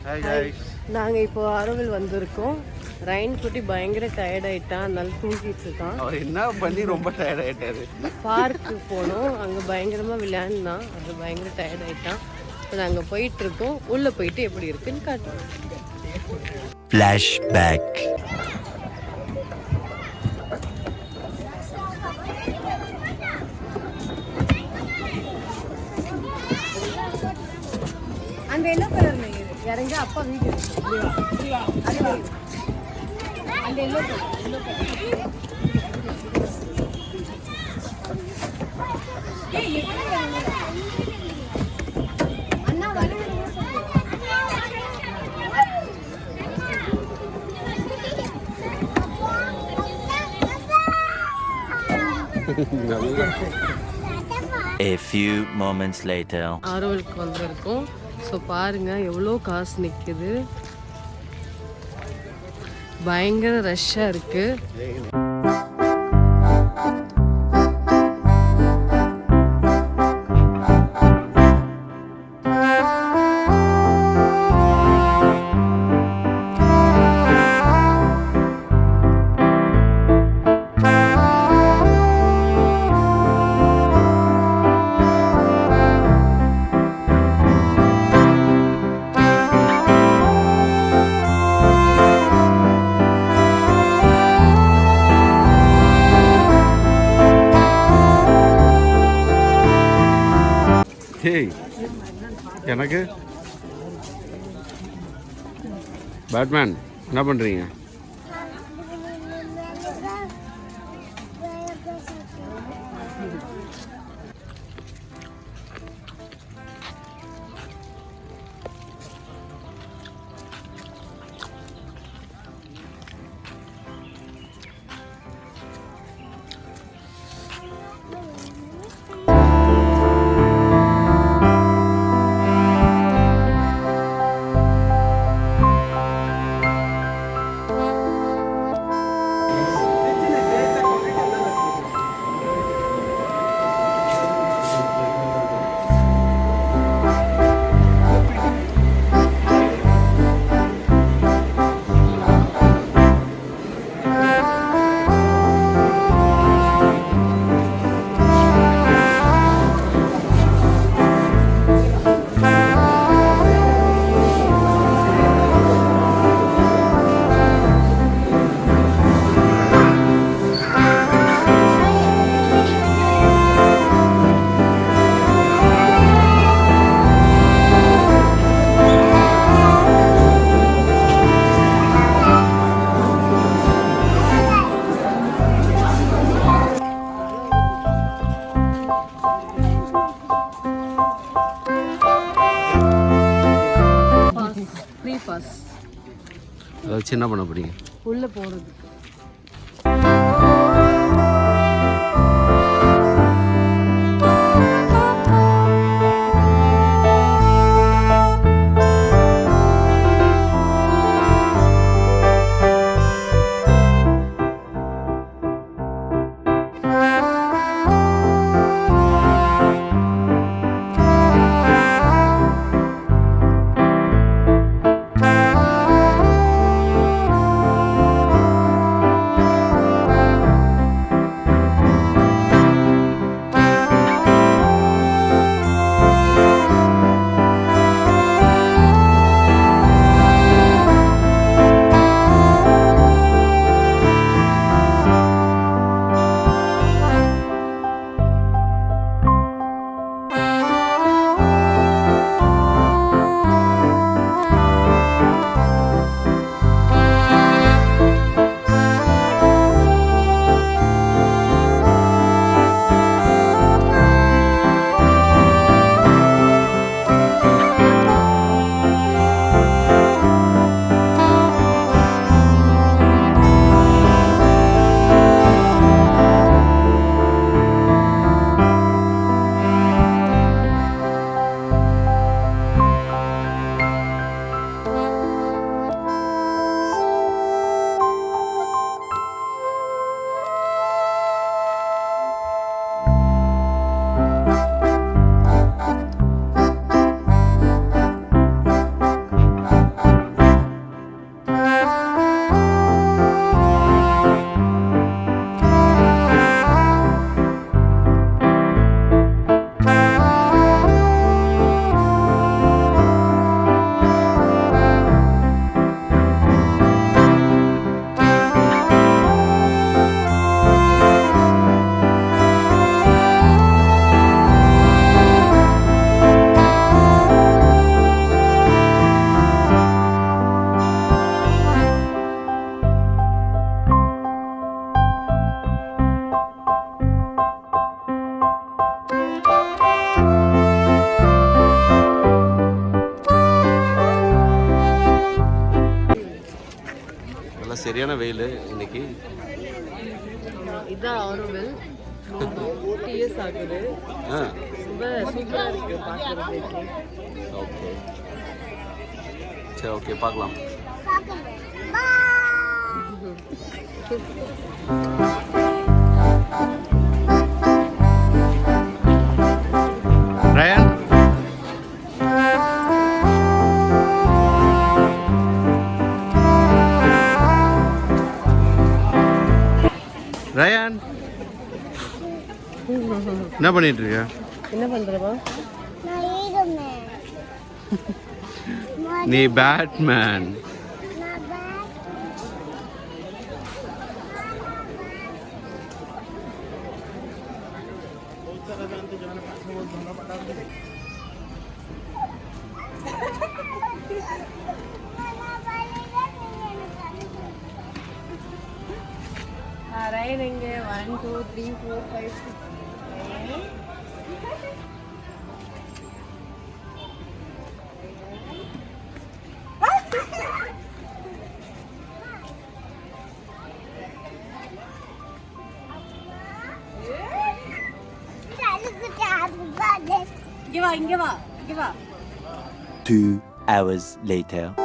Hi guys. நாங்கள் இப்போ ஆரோவில் வந்திருக்கோம். ரைன் குட்டி பயங்கர டயர்ட் ஆயிட்டான், அதனால தூங்கிட்டு இருக்கான். அவர் என்ன பண்ணி ரொம்ப டயர்ட் ஆயிட்டாரு. பார்க்கு போனோம், அங்கே பயங்கரமாக விளையாடினான், அது பயங்கர டயர்ட் ஆயிட்டான். இப்போ நாங்கள் போயிட்டு இருக்கோம், உள்ளே போயிட்டு எப்படி இருக்குன்னு காட்டுறோம். Flashback. அந்த எல்லோ கலர் இறங்க அப்பா வீடு அந்த yellow colour Anna A few moments later. ஆரோவிலுக்கு வந்திருக்கோம். ஸோ பாருங்க எவ்வளோ காசு நிற்குது, பயங்கர ரஷ்ஷாக இருக்கு. எனக்கு பேட்மேன் என்ன பண்ணுறீங்க? அதை வச்சு என்ன பண்ண போறீங்க? உள்ளே போகிறது. சரியான வெயில் இன்னைக்கு. இதான் ஆரோவில். 50 இயர்ஸ் ஆகுது. ரொம்ப சூப்பராக இருக்குது பார்க்குறதுக்கு. ஓகே சரி, ஓகே பார்க்கலாம். ரயான் ரயான் என்ன பண்ணிட்டு இருக்க? என்ன பண்ணுறப்பா? நீ பேட்மேன். Ryan எங்க 1 2 3 4 5 6 2 hours later.